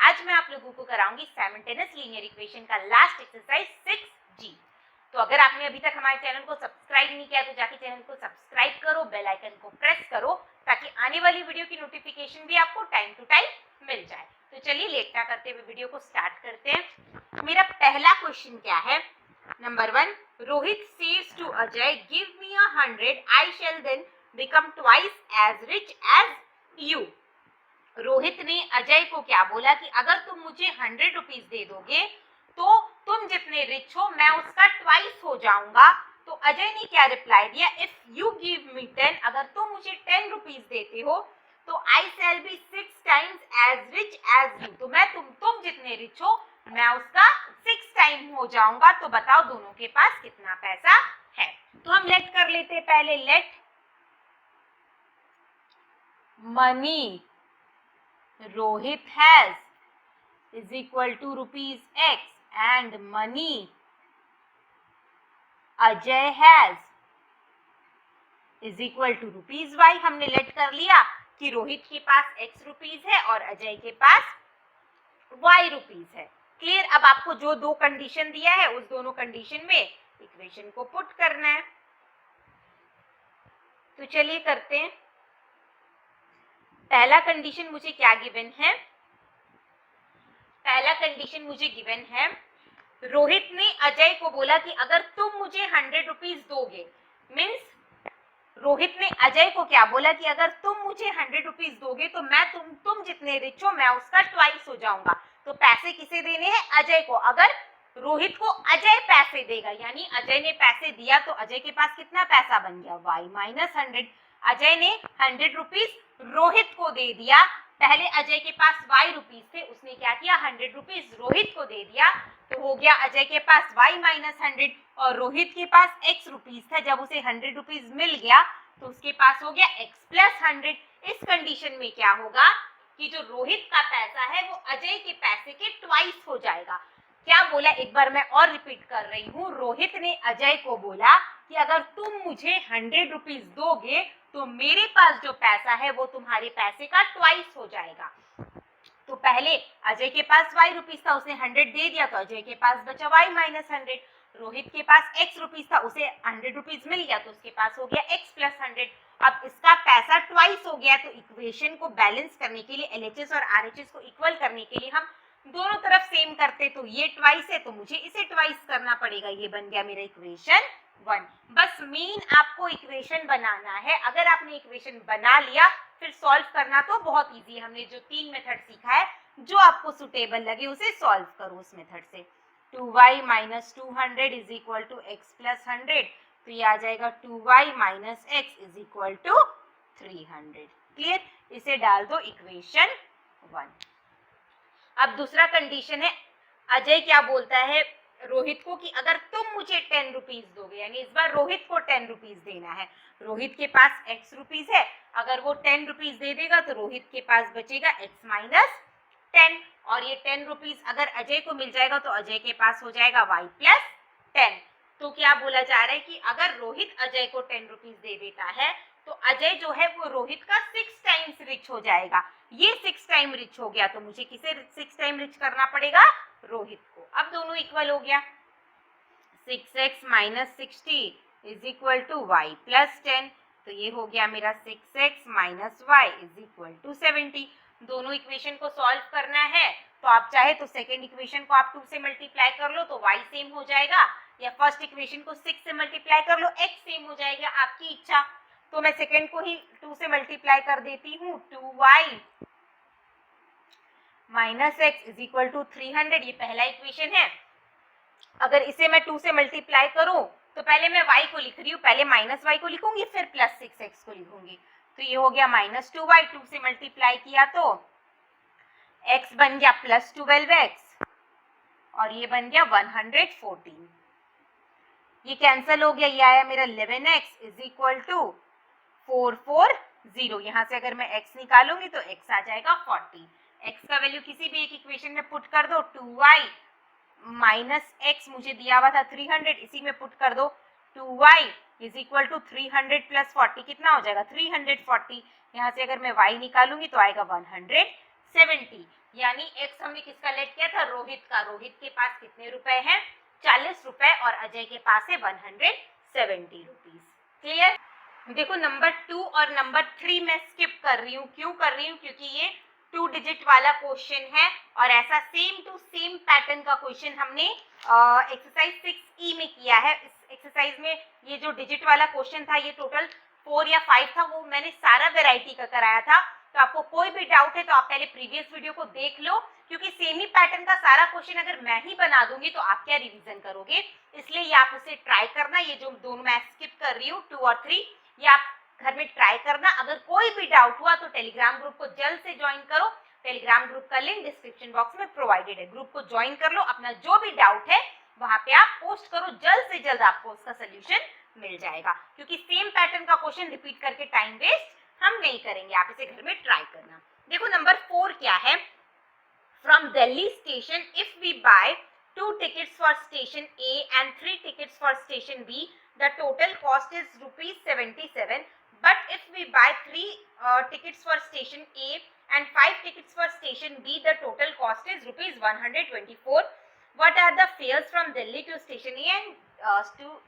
आज मैं आप लोगों को कराऊंगी साइमल्टेनियस लीनियर इक्वेशन का लास्ट एक्सरसाइज 6G। तो अगर आपने अभी तक हमारे चैनल को सब्सक्राइब नहीं किया तो जाके चैनल को सब्सक्राइब करो, बेल आइकन को प्रेस करो ताकि आने वाली वीडियो की नोटिफिकेशन भी आपको टाइम टू टाइम मिल जाए। तो चलिए लेट ना करते हुए वीडियो को स्टार्ट करते हैं। मेरा पहला क्वेश्चन क्या है? Number 1, Rohit says to Ajay, give me 100, I shall then become twice as rich as you. Rohit ने अजय को क्या बोला कि अगर तुम मुझे 100 रुपीज दे दोगे तो तुम जितने रिच हो मैं उसका ट्वाइस हो जाऊंगा। तो अजय ने क्या रिप्लाई दिया? इफ यू गिव मी 10, अगर तुम मुझे 10 रुपीज देते हो तो I shall be 6 times as rich as you. तो मैं तुम जितने रिच हो मैं उसका 6 टाइम हो जाऊंगा। तो बताओ दोनों के पास कितना पैसा है? तो हम लेट कर लेते हैं। पहले late money Rohit has is equal to rupees X and money Ajay has is equal to rupees Y। हमने लेट कर लिया कि रोहित के पास X रुपीज है और अजय के पास Y रुपीज है। क्लियर? अब आपको जो दो कंडीशन दिया है उस दोनों कंडीशन में इक्वेशन को पुट करना है। तो चलिए करते हैं। पहला कंडीशन मुझे क्या गिवन है? पहला कंडीशन मुझे गिवन है, रोहित ने अजय को बोला कि अगर तुम मुझे 100 रुपीज दोगे, मीन्स रोहित ने अजय को क्या बोला कि अगर तुम मुझे 100 रुपीज दोगे तो मैं तुम जितने रिच हो मैं उसका ट्वाइस हो जाऊंगा। तो पैसे किसे देने हैं? अजय को। अगर रोहित को अजय पैसे देगा यानी अजय ने पैसे दिया तो अजय के पास कितना पैसा बन गया? y minus 100। अजय ने 100 रुपीज रोहित को दे दिया। पहले अजय के पास y रुपीज थे, उसने क्या किया? 100 रुपीज रोहित को दे दिया। तो हो गया अजय के पास y माइनस 100 और रोहित के पास x रुपीज था। जब उसे 100 रुपीज मिल गया तो उसके पास हो गया x प्लस 100। इस कंडीशन में क्या होगा कि जो रोहित का पैसा है वो अजय के पैसे के ट्वाइस हो जाएगा। क्या बोला? एक बार मैं और रिपीट कर रही हूँ। रोहित ने अजय को बोला कि अगर तुम मुझे 100 रुपीज दोगे तो मेरे पास जो पैसा है वो तुम्हारे पैसे का ट्वाइस हो जाएगा। तो पहले अजय के पास y रुपीज था, उसने 100 दे दिया तो अजय के पास बचा y माइनस 100। रोहित के पास x रुपीज था, उसे 100 रुपीज मिल गया तो उसके पास हो गया x प्लस 100। अब इसका पैसा ट्वाइस हो गया। तो इक्वेशन को बैलेंस करने के लिए, LHS और RHS को इक्वल करने के लिए हम दोनों तरफ सेम करते। तो ये ट्वाइस है तो मुझे इसे ट्वाइस करना पड़ेगा। ये बन गया मेरा इक्वेशन 1। बस मेन आपको इक्वेशन बनाना है। अगर आपने इक्वेशन बना लिया फिर सॉल्व करना तो बहुत इजी है। हमने जो 3 मेथड सीखा है, जो आपको सुटेबल लगे उसे सॉल्व करो उस मेथड से। 2y minus 200 is equal to x plus 100। तो ये आ जाएगा 2y minus x is equal to 300। Clear? इसे डाल दो इक्वेशन 1। अब दूसरा कंडीशन है, अजय क्या बोलता है रोहित को कि अगर तुम मुझे 10 रुपीज दोगे, यानी इस बार रोहित को 10 रुपीज देना है। रोहित के पास x रुपीज है, अगर वो 10 रुपीज दे देगा तो रोहित के पास बचेगा x माइनस 10 और ये 10 रुपीज अगर अजय को मिल जाएगा तो अजय के पास हो जाएगा y प्लस 10। तो क्या बोला जा रहा है कि अगर रोहित अजय को 10 रुपीज दे देता है तो अजय जो है वो रोहित का 6 टाइम्स रिच हो जाएगा। ये 6 टाइम रिच हो गया तो मुझे किसे 6 टाइम रिच करना पड़ेगा? रोहित को। अब दोनों इक्वल हो गया। 6x minus 60 is equal to y plus 10। तो ये हो गया मेरा 6x minus y is equal to 70। दोनों इक्वेशन को सॉल्व करना है तो आप चाहे तो सेकेंड इक्वेशन को आप 2 से मल्टीप्लाई कर लो तो y सेम हो जाएगा, या फर्स्ट इक्वेशन को 6 से मल्टीप्लाई कर लो x सेम हो जाएगा, आपकी इच्छा। तो मैं सेकेंड को ही 2 से मल्टीप्लाई कर देती हूँ। 2y minus x is equal to 300। ये पहला इक्वेशन है। अगर इसे मैं 2 से मल्टीप्लाई करूं तो पहले मैं y को लिख रही हूँ, पहले माइनस y को लिखूंगी फिर प्लस 6x को लिखूंगी। तो ये हो गया माइनस 2y, 2 से मल्टीप्लाई किया तो x बन गया प्लस 12x और ये बन गया 114। ये कैंसिल हो गया, ये आया मेरा 11x इज इक्वल टू 440। यहाँ से अगर मैं x निकालूंगी तो x आ जाएगा 40। x का वैल्यू किसी भी एक इक्वेशन में पुट कर दो। 2y माइनस x मुझे दिया हुआ था 300, इसी में पुट कर दो। 2y is equal to 300 plus 40 कितना हो जाएगा? 340। यहाँ से अगर मैं y निकालूंगी तो आएगा 170। यानी एक्स हमने किसका लेट किया था, रोहित का। रोहित के पास कितने रुपए हैं, 40 रुपए, और अजय के पास है 170 रुपीज। क्लियर। देखो नंबर 2 और नंबर 3 मैं स्किप कर रही हूँ। क्यों कर रही हूँ, क्योंकि ये 2 डिजिट वाला क्वेश्चन है और ऐसा सेम टू सेम पैटर्न का क्वेश्चन हमने एक्सरसाइज 6E में किया है। इस एक्सरसाइज में ये जो डिजिट वाला क्वेश्चन था ये टोटल 4 या 5 था, वो मैंने सारा वेराइटी का कराया था। तो आपको कोई भी डाउट है तो आप पहले प्रीवियस वीडियो को देख लो, क्योंकि सेम ही पैटर्न का सारा क्वेश्चन अगर मैं ही बना दूंगी तो आप क्या रिवीजन करोगे, इसलिए ये आप उसे ट्राई करना। ये जो दोनों मैं स्किप कर रही हूँ 2 और 3, ये आप घर में ट्राई करना। अगर कोई भी डाउट हुआ तो टेलीग्राम ग्रुप को जल्द से ज्वाइन करो। टेलीग्राम ग्रुप का लिंक डिस्क्रिप्शन बॉक्स में प्रोवाइडेड है। ग्रुप को ज्वाइन कर लो, अपना जो भी डाउट है वहां पे आप पोस्ट करो, जल्द से जल्द आपको उसका सोल्यूशन मिल जाएगा, क्योंकि सेम पैटर्न का क्वेश्चन रिपीट करके टाइम वेस्ट हम नहीं करेंगे। आप इसे घर में ट्राई करना। देखो नंबर 4 क्या है, from Delhi station if we buy 2 tickets for station A and 3 tickets for station B, the total cost is ₹77. But if we buy 3 tickets for station A and 5 tickets for station B, the total cost is ₹124. What are the fares from Delhi to station A and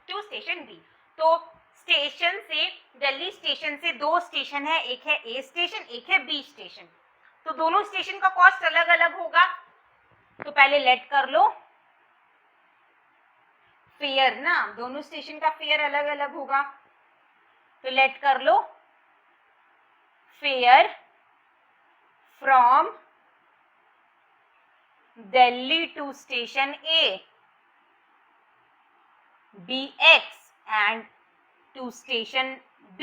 to station B? तो station से, Delhi station से 2 station है, एक है A station, एक है B station. तो दोनों स्टेशन का कॉस्ट अलग अलग होगा। तो पहले लेट कर लो फेयर ना, दोनों स्टेशन का फेयर अलग अलग होगा। तो लेट कर लो fare from Delhi to station A BX and to station B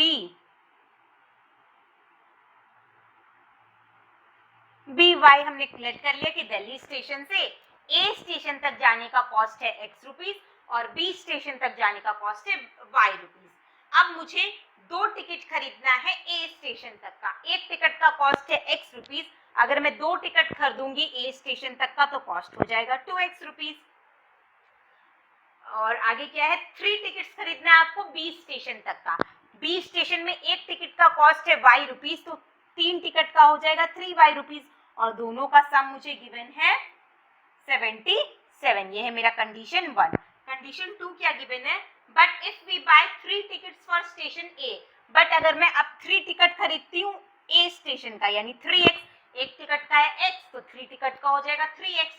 BY। हमने लेट कर लिया कि दिल्ली स्टेशन से A स्टेशन तक जाने का कॉस्ट है X रुपीज और B स्टेशन तक जाने का कॉस्ट है Y रुपीज। अब मुझे 2 टिकट खरीदना है A स्टेशन तक का। एक टिकट का कॉस्ट है X रुपीज। अगर मैं 2 टिकट खरीदूंगी A स्टेशन तक का तो कॉस्ट हो जाएगा 2X रुपीज। और आगे क्या है, 3 टिकट्स खरीदना है आपको B स्टेशन तक का। B स्टेशन में एक टिकट का कॉस्ट है Y रुपीज, तो 3 टिकट का हो जाएगा 3Y रुपीज, और दोनों का सम मुझे गिवन है 77। ये है मेरा कंडीशन 1। कंडीशन 2 क्या गिवन है, but if we buy 3 tickets for station A, but अगर मैं अब 3 टिकट खरीदती हूँ A स्टेशन का, यानी 3X, एक टिकट का है X तो 3 टिकट का हो जाएगा 3X,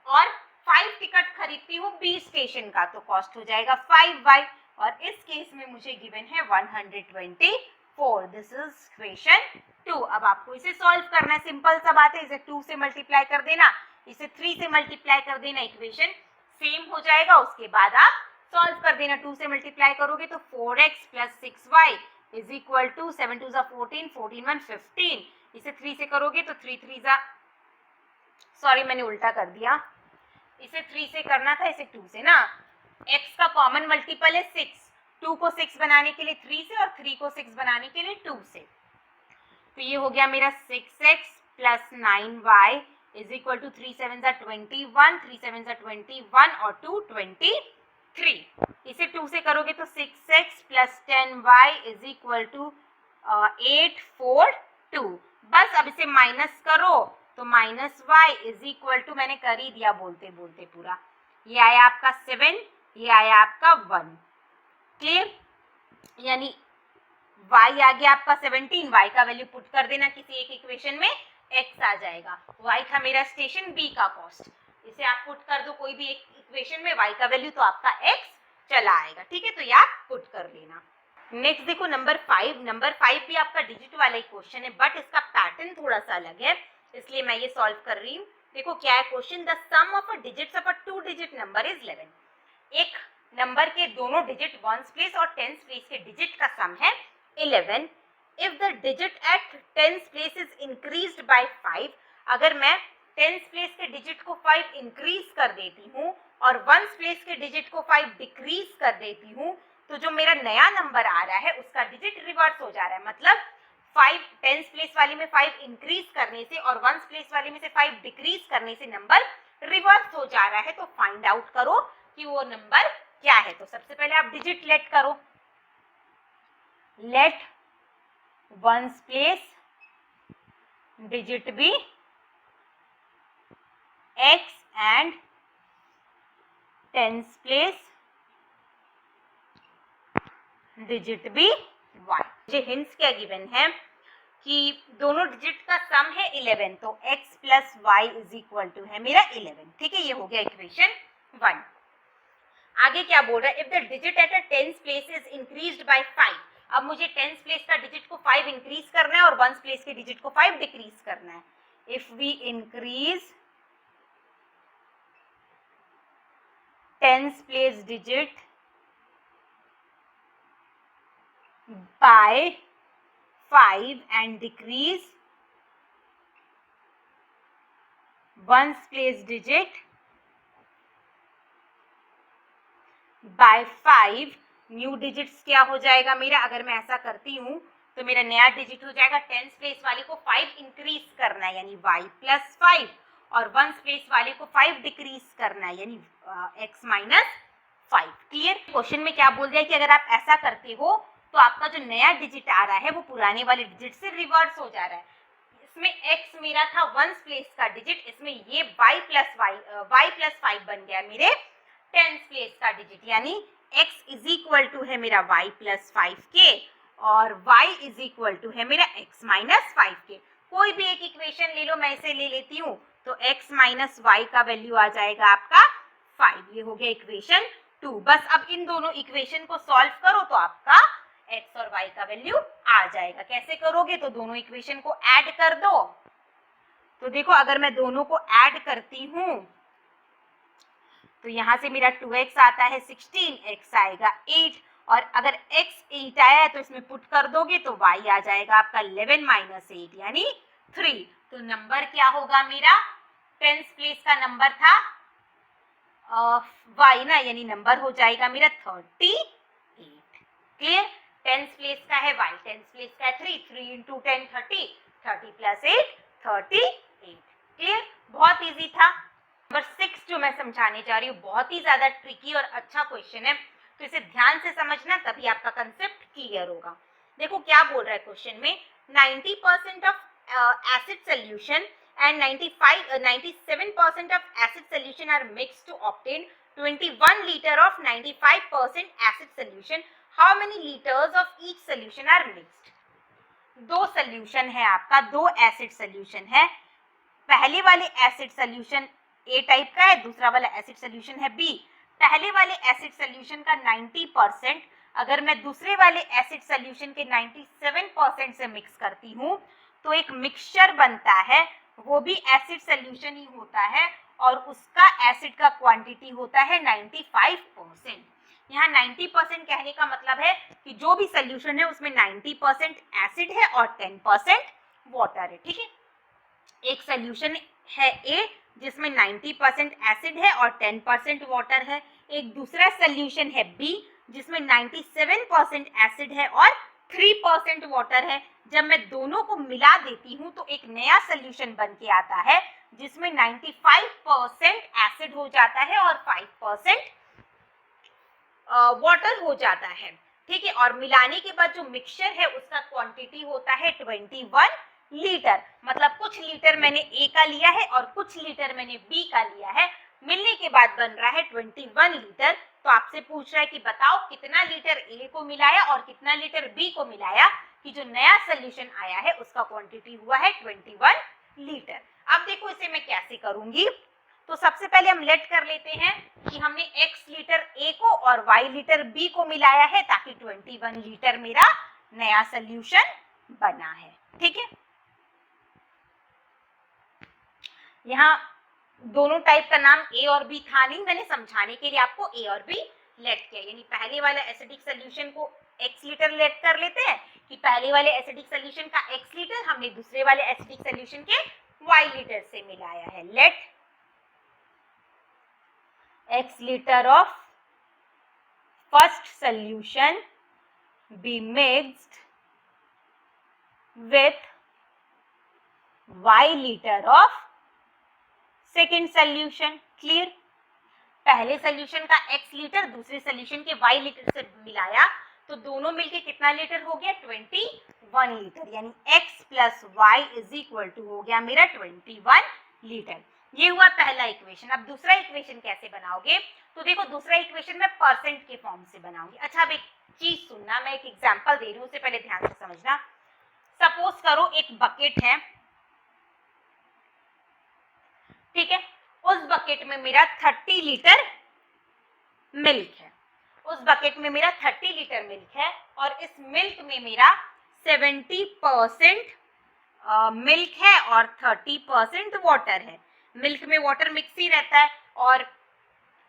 और 5 टिकट खरीदती हूँ B स्टेशन का तो कॉस्ट हो जाएगा 5Y, और इस केस में मुझे गिवन है 124। This is equation 2। अब आपको इसे सॉल्व करना है, सिंपल सा बात है। इसे 2 से मल्टीप्लाई कर देना, इसे 3 से मल्टीप्लाई कर देना, इक्वेशन सेम हो जाएगा। उसके बाद आप सॉल्व कर देना। 2 से मल्टीप्लाई करोगे तो 4x + 6y is equal to 7 2 14, 14 1 15। इसे 3 से करोगे तो 3 3 सॉरी मैंने उल्टा कर दिया, इसे 3 से करना था, इसे 2 से ना। x का कॉमन मल्टीपल है 6, 2 को 6 बनाने के लिए 3 से और 3 को 6 बनाने के लिए 2 से। तो ये हो गया मेरा 6x + 9y is equal to 3 7 21, 3 7 21 और 2 23। इसे 2 से करोगे तो 6x + 10y is equal to 842। बस अब इसे माइनस करो तो -y इज इक्वल टू, मैंने कर ही दिया बोलते बोलते पूरा, ये आया आपका 7, ये आया आपका 1। क्लियर, यानी y आ गया आपका 17, y का वैल्यू पुट कर देना किसी एक इक्वेशन में, x आ जाएगा। y था मेरा स्टेशन B का कॉस्ट, इसे आप पुट कर दो कोई भी एक इक्वेशन में, y का वैल्यू तो आपका x चला आएगा। ठीक है, तो ये आप पुट कर लेना। नेक्स्ट देखो नंबर 5। नंबर 5 भी आपका डिजिट वाला ही क्वेश्चन है, बट इसका पैटर्न थोड़ा सा अलग है, इसलिए मैं ये सॉल्व कर रही हूँ। देखो क्या है question, the sum of a digits of a 2 digit number is 11। एक नंबर के दोनों डिजिट 1s प्लेस और 10s प्लेस के डिजिट का सम है 11। If the digit at 10s place is increased by 5, अगर मैं 10s प्लेस के डिजिट को 5 इंक्रीज कर देती हूँ और 1s प्लेस के डिजिट को 5 डिक्रीज कर देती हूँ, तो जो मेरा नया नंबर आ रहा है उसका डिजिट रिवर्स हो जा रहा है। मतलब 5 10s प्लेस वाली में 5 इंक्रीज करने से और 1s प्लेस वाली में से 5 डिक्रीज करने से नंबर रिवर्स हो जा रहा है। तो फाइंड आउट करो कि वो नंबर क्या है। तो सबसे पहले आप डिजिट लेट करो, let 1s place digit be x and tens place digit भी y। मुझे हिंट्स क्या गिवन है कि दोनों डिजिट का सम है 11, तो x plus y is equal to है मेरा 11। ठीक है, ये हो गया इक्वेशन 1। आगे क्या बोल रहा है, if the digit at a tens place is increased by 5। अब मुझे टेंस प्लेस का डिजिट को 5 इंक्रीज करना है और वंस प्लेस के डिजिट को 5 डिक्रीज करना है। If we increase tens place digit by 5 and decrease ones place digit by 5, new digits क्या हो जाएगा मेरा, अगर मैं ऐसा करती हूँ तो मेरा नया डिजिट हो जाएगा टेंस प्लेस वाले को 5 इंक्रीज करना है यानी y प्लस 5, और वंस प्लेस वाले को 5 डिक्रीज करना है यानी x माइनस 5। क्लियर। क्वेश्चन में क्या बोल दिया कि अगर आप ऐसा करते हो तो आपका जो नया डिजिट आ रहा है वो पुराने वाले डिजिट से रिवर्स हो जा रहा है। इसमें x मेरा था वंस प्लेस का डिजिट, इसमें ये y प्लस 5 बन गया मेरे टेंस प्लेस का डिजिट, यानी x इज इक्वल टू है मेरा y प्लस 5 के और y इज इक्वल टू है मेरा x माइनस 5 के। कोई भी एक इक्वेशन ले लो, मैं इसे ले लेती हूँ, तो x माइनस y का वैल्यू आ जाएगा आपका 5। ये हो गया इक्वेशन 2। बस अब इन दोनों इक्वेशन को सॉल्व करो तो आपका x और y का वैल्यू आ जाएगा। कैसे करोगे, तो दोनों इक्वेशन को ऐड कर दो। तो देखो अगर मैं दोनों को ऐड करती हूं तो यहां से मेरा 2x आता है 16, x आएगा 8, और अगर x 8 आया है तो इसमें पुट कर दोगे तो y आ जाएगा आपका 11 माइनस 8 यानी 3। तो नंबर क्या होगा मेरा, टेंस प्लेस का नंबर था y ना, यानी नंबर हो जाएगा मेरा 38। क्लियर। टेंस प्लेस का है y, टेंस प्लेस का है 3 इंटू 10 30, 30 प्लस 8 38। क्लियर। बहुत इजी था। नंबर 6 जो मैं समझाने जा रही हूँ बहुत ही ज्यादा ट्रिकी और अच्छा क्वेश्चन है, तो इसे ध्यान से समझना तभी आपका कंसेप्ट क्लियर होगा। देखो क्या बोल रहा है क्वेश्चन में, 90% of acid solution and 97% of acid solution are mixed to obtain 21 liter of 95% acid solution. How many liters of each solution are mixed? दो सोल्यूशन है आपका, दो एसिड सोल्यूशन है। पहले वाले एसिड सोल्यूशन ए टाइप का है, दूसरा वाला एसिड सोल्यूशन है बी। पहले वाले एसिड सोल्यूशन का 90% अगर मैं दूसरे वाले एसिड सोल्यूशन के 97% से मिक्स करती हूँ तो एक मिक्सचर बनता है, वो भी एसिड सोल्यूशन ही होता है और उसका एसिड का क्वांटिटी होता है 95%। यहाँ 90% कहने का मतलब है कि जो भी सोल्यूशन है उसमें 90% एसिड है और 10% वाटर है। ठीक है, एक सोल्यूशन है ए जिसमें 90% एसिड है और 10% वाटर है, एक दूसरा सोल्यूशन है बी जिसमें 97% एसिड है और 3% वाटर है। जब मैं दोनों को मिला देती हूँ तो एक नया सोल्यूशन बन के आता है जिसमें 95% एसिड हो जाता है और 5% वाटर हो जाता है। ठीक है, और मिलाने के बाद जो मिक्सचर है उसका क्वांटिटी होता है 21 लीटर। मतलब कुछ लीटर मैंने ए का लिया है और कुछ लीटर मैंने बी का लिया है, मिलने के बाद बन रहा है 21 लीटर। तो आपसे पूछ रहा है कि बताओ कितना लीटर ए को मिलाया और कितना लीटर बी को मिलाया कि जो नया सोल्यूशन आया है उसका क्वांटिटी हुआ है 21 लीटर। अब देखो इसे मैं कैसे करूंगी, तो सबसे पहले हम लेट कर लेते हैं कि हमने x लीटर ए को और y लीटर बी को मिलाया है ताकि 21 लीटर मेरा नया सोल्यूशन बना है। ठीक है, यहाँ दोनों टाइप का नाम ए और बी था नहीं, मैंने समझाने के लिए आपको ए और बी लेट किया, यानी पहले वाला एसिडिक सोल्यूशन को x लीटर लेट कर लेते हैं कि पहले वाले एसिडिक सोल्यूशन का x लीटर हमने दूसरे वाले एसिडिक सोल्यूशन के y लीटर से मिलाया है। Let x liter of first solution be mixed with y liter of second solution। Clear. पहले सोल्यूशन का x लीटर दूसरे सोल्यूशन के y लीटर से मिलाया तो दोनों मिलके कितना लीटर हो गया 21 लीटर, यानी x plus y is equal to हो गया मेरा 21 लीटर। ये हुआ पहला इक्वेशन। अब दूसरा इक्वेशन कैसे बनाओगे, तो देखो दूसरा इक्वेशन मैं परसेंट के फॉर्म से बनाऊंगी। अच्छा अब एक चीज सुनना, मैं एक एग्जांपल दे रही हूँ, उससे पहले ध्यान से समझना। सपोज करो एक बकेट है, ठीक है, उस बकेट में मेरा 30 लीटर मिल्क है, उस बकेट में मेरा 30 लीटर मिल्क है और इस मिल्क में मेरा 70% मिल्क है और 30% वाटर है। मिल्क में वाटर मिक्स ही रहता है और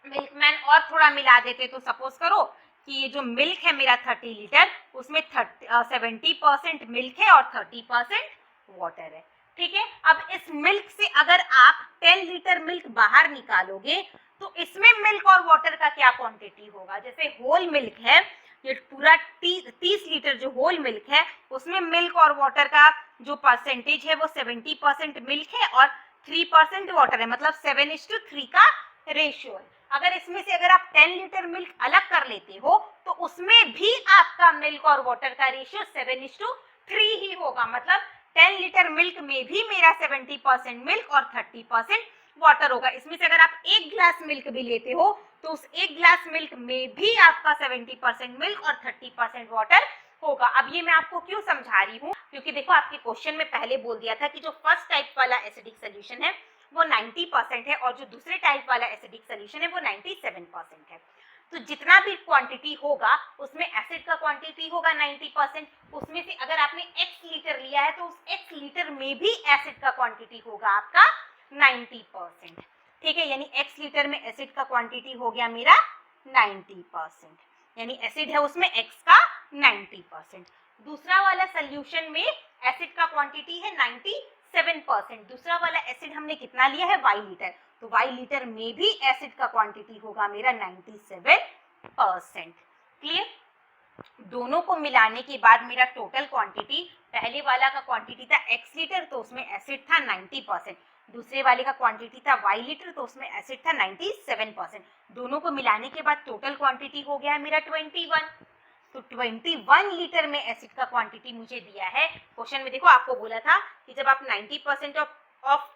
मिल्कमैन और थोड़ा मिला देते, तो सपोज करो कि ये जो मिल्क है मेरा 30 लीटर, उसमें 70% मिल्क है और 30% वाटर है, ठीक है। अब इस मिल्क से अगर आप 10 लीटर मिल्क बाहर निकालोगे तो इसमें मिल्क और वाटर का क्या क्वांटिटी होगा। जैसे होल मिल्क है, ये पूरा 30 लीटर जो होल मिल्क है उसमें मिल्क और वाटर का जो परसेंटेज है वो 70% मिल्क है और 3% वाटर है, मतलब 7:3 का रेशियो है। अगर इसमें से अगर आप 10 लीटर मिल्क अलग कर लेते हो तो उसमें भी आपका मिल्क और वाटर का रेशियो 7:3 ही होगा, मतलब 10 लीटर मिल्क में भी मेरा 70% मिल्क और 30% वाटर होगा। इसमें से अगर आप एक ग्लास मिल्क भी लेते हो तो उस एक ग्लास मिल्क में भी आपका 70% मिल्क और 30% वाटर होगा। अब ये मैं आपको क्यों समझा रही हूँ, क्योंकि देखो आपके क्वेश्चन में पहले बोल दिया था कि जो फर्स्ट टाइप वाला एसिडिक सोल्यूशन है वो 90% है और जो दूसरे टाइप वाला एसिडिक सोल्यूशन है वो 97% है। तो जितना भी क्वांटिटी होगा उसमें एसिड का क्वांटिटी होगा 90%, उसमें से अगर आपने x लीटर लिया है तो उस x लीटर में भी एसिड का क्वांटिटी होगा आपका 90%, ठीक है। यानी x लीटर में एसिड का क्वांटिटी हो गया मेरा 90%, यानी एसिड है उसमें x का 90%। दूसरा वाला सोल्यूशन में एसिड का क्वांटिटी है 97%। दूसरा वाला एसिड हमने कितना लिया है y लीटर, तो y लीटर में भी एसिड का क्वांटिटी होगा मेरा 97%। क्लियर। दोनों को मिलाने के बाद मेरा टोटल क्वांटिटी, पहले वाला का क्वांटिटी था x लीटर तो उसमें एसिड था 90%, दूसरे वाले का क्वांटिटी था y लीटर तो उसमें एसिड था 97%। दोनों को मिलाने के बाद टोटल क्वांटिटी हो गया मेरा 21। तो 21 लीटर में एसिड का क्वांटिटी मुझे दिया है। क्वेश्चन में देखो आपको बोला था कि जब आप 90% ऑफ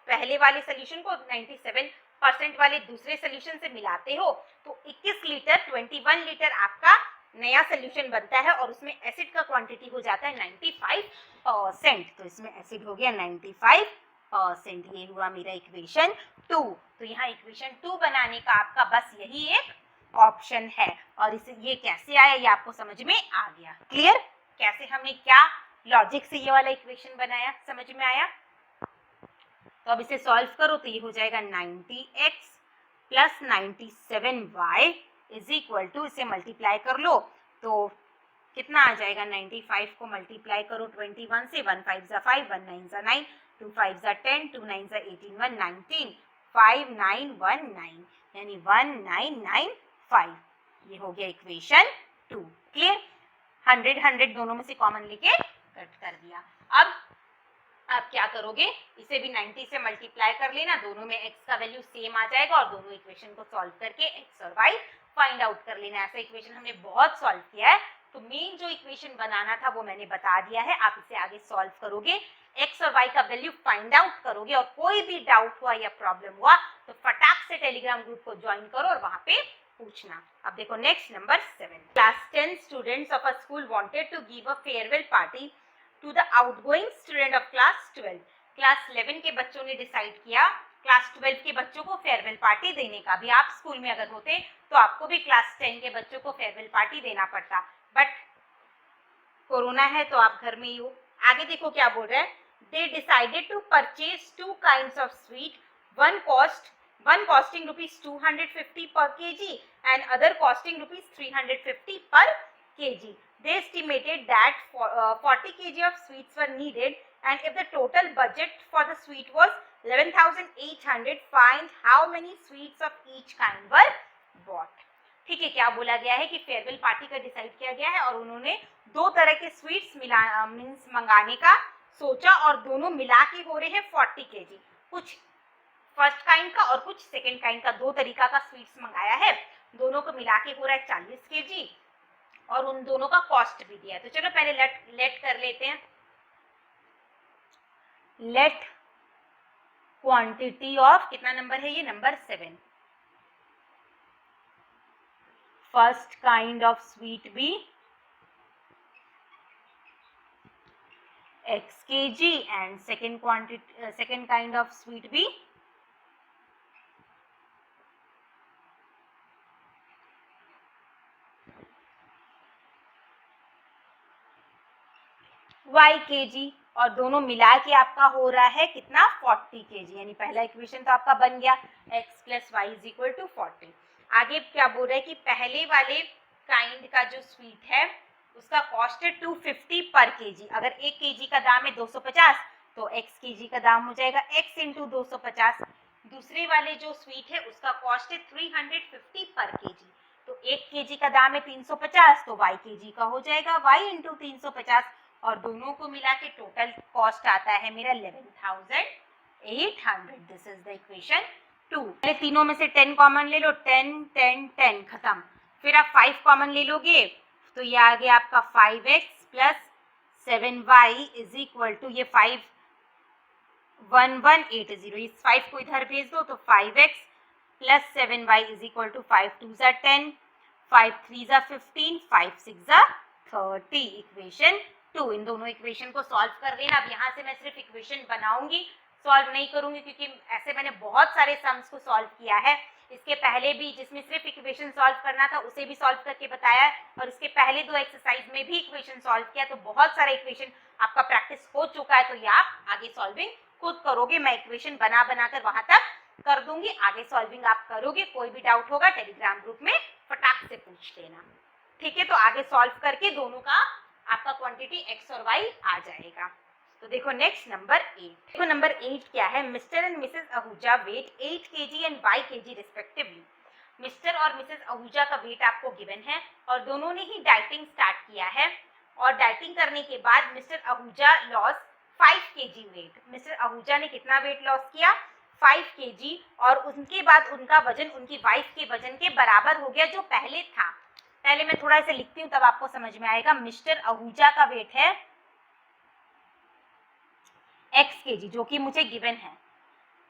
पहले वाले सोल्यूशन को 97% वाले दूसरे सोल्यूशन से मिलाते हो तो 21 लीटर 21 लीटर आपका नया सोल्यूशन बनता है और उसमें एसिड का क्वांटिटी हो जाता है 95%। तो इसमें एसिड हो गया 95%। ये हुआ मेरा इक्वेशन 2। तो यहाँ इक्वेशन 2 बनाने का आपका बस यही एक ऑप्शन है और इसे ये कैसे आया ये आपको समझ में आ गया। क्लियर, कैसे हमने क्या लॉजिक से ये वाला इक्वेशन बनाया, समझ में आया। तो अब इसे सॉल्व करो तो ये हो जाएगा 90x plus 97y is equal to, इसे मल्टीप्लाई कर लो तो कितना आ जाएगा, 95 को मल्टीप्लाई करो 21 से, 1 5 जा 5, 1 9 जा 9, 2 5 जा 10, 2 9 जा 18, 1 19, 5 9 1 9, यानी 1995। ये हो गया इक्वेशन 2। क्लियर। 100 100 दोनों में से कॉमन लेके कट कर दिया। अब आप क्या करोगे, इसे भी 90 से मल्टीप्लाई कर लेना, दोनों में x का वैल्यू सेम आ जाएगा और दोनों इक्वेशन को सॉल्व करके x और y फाइंड आउट कर लेना। ऐसा इक्वेशन हमने बहुत सॉल्व किया है, तो मेन जो इक्वेशन बनाना था वो मैंने बता दिया है। आप इसे आगे सॉल्व करोगे, x और y का वैल्यू फाइंड आउट करोगे और कोई भी डाउट हुआ या प्रॉब्लम हुआ तो फटाक से टेलीग्राम ग्रुप को ज्वाइन करो और वहां पे पूछना। अब देखो next number 7। Class 10 students of a school wanted to give a farewell party to the outgoing student of class 12। Class 11 के बच्चों ने डिसाइड किया क्लास 12 के बच्चों को फेयरवेल पार्टी देने का। भी आप स्कूल में अगर होते तो आपको भी क्लास 10 के बच्चों को फेयरवेल पार्टी देना पड़ता, बट कोरोना है तो आप घर में ही हो। आगे देखो क्या बोल रहा है, they decided to purchase 2 kinds of sweet, one costing rupees 250 per kg and other costing rupees 350 per kg. They estimated that 40 kg of sweets were needed and if the total budget for the sweet was 11,800, find how many sweets of each kind were bought. ठीक है, क्या बोला गया है कि farewell party का decide किया गया है और उन्होंने दो तरह के स्वीट्स मीन्स मंगाने का सोचा और दोनों मिला के हो रहे हैं 40 kg, कुछ फर्स्ट काइंड का और कुछ सेकंड काइंड का, दो तरीका का स्वीट्स मंगाया है, दोनों को मिला के हो रहा है 40 kg और उन दोनों का कॉस्ट भी दिया है। तो चलो पहले लेट कर लेते हैं, लेट क्वांटिटी ऑफ, कितना नंबर है ये, number 7, first kind of sweet be x kg and second kind of sweet bee y kg, और दोनों मिला के आपका हो रहा है कितना, 40 kg। यानी पहला इक्वेशन तो आपका बन गया x + y = 40। आगे क्या बोल रहे हैं कि पहले वाले काइंड का जो स्वीट है उसका कॉस्ट है 250 पर केजी। अगर 1 केजी का दाम है 250 तो x केजी का दाम हो जाएगा x × 250। दूसरे वाले जो स्वीट है उसका कॉस्ट है 350 पर केजी, तो 1 केजी का दाम है 350 तो y केजी का हो जाएगा y × 350, और दोनों को मिला के टोटल कॉस्ट आता है मेरा 11,800। This is the equation 2। पहले तीनों में से 10 कॉमन ले लो, 10 10 10 खत्म। फिर आप 5 कॉमन ले लोगे तो ये आ गया आपका 5x + 7y = ये 51180, इस 5 को इधर भेज दो तो 5x + 7y = 5 2 = 10, 5 3 = 15, 5 6 = 30। इक्वेशन 2। इन दोनों इक्वेशन को सॉल्व कर लेना। अब यहाँ से मैं सिर्फ इक्वेशन बनाऊंगी, सॉल्व नहीं करूंगी, क्योंकि ऐसे मैंने बहुत सारे सम्स को सॉल्व किया है। इसके पहले भी जिसमें सिर्फ इक्वेशन सॉल्व करना था उसे भी सॉल्व करके बताया, और इसके पहले 2 एक्सरसाइज में भी इक्वेशन सॉल्व किया, तो बहुत सारे इक्वेशन आपका प्रैक्टिस हो चुका है। तो ये आप आगे सॉल्विंग खुद करोगे, मैं इक्वेशन बना कर वहां तक कर दूंगी, आगे सॉल्विंग आप करोगे। कोई भी डाउट होगा टेलीग्राम ग्रुप में फटाक से पूछ लेना, ठीक है। तो आगे सॉल्व करके दोनों का आपका क्वांटिटी x और y आ जाएगा। तो देखो नेक्स्ट नंबर 8। देखो नंबर 8 क्या है, Mr and Mrs Ahuja weight 8 kg and 5 kg respectively. Mr और मिसेस आहूजा का वेट आपको गिवन है और दोनों ने ही डाइटिंग स्टार्ट किया है, और डाइटिंग करने के बाद Mr Ahuja loss 5 kg weight. Mr Ahuja ने कितना वेट लॉस किया, 5 kg, और उनके बाद उनका वजन उनकी वाइफ के वजन के बराबर हो गया जो पहले था। पहले मैं थोड़ा सा लिखती हूँ तब आपको समझ में आएगा। मिस्टर आहूजा का वेट है x kg जो कि मुझे गिवन है,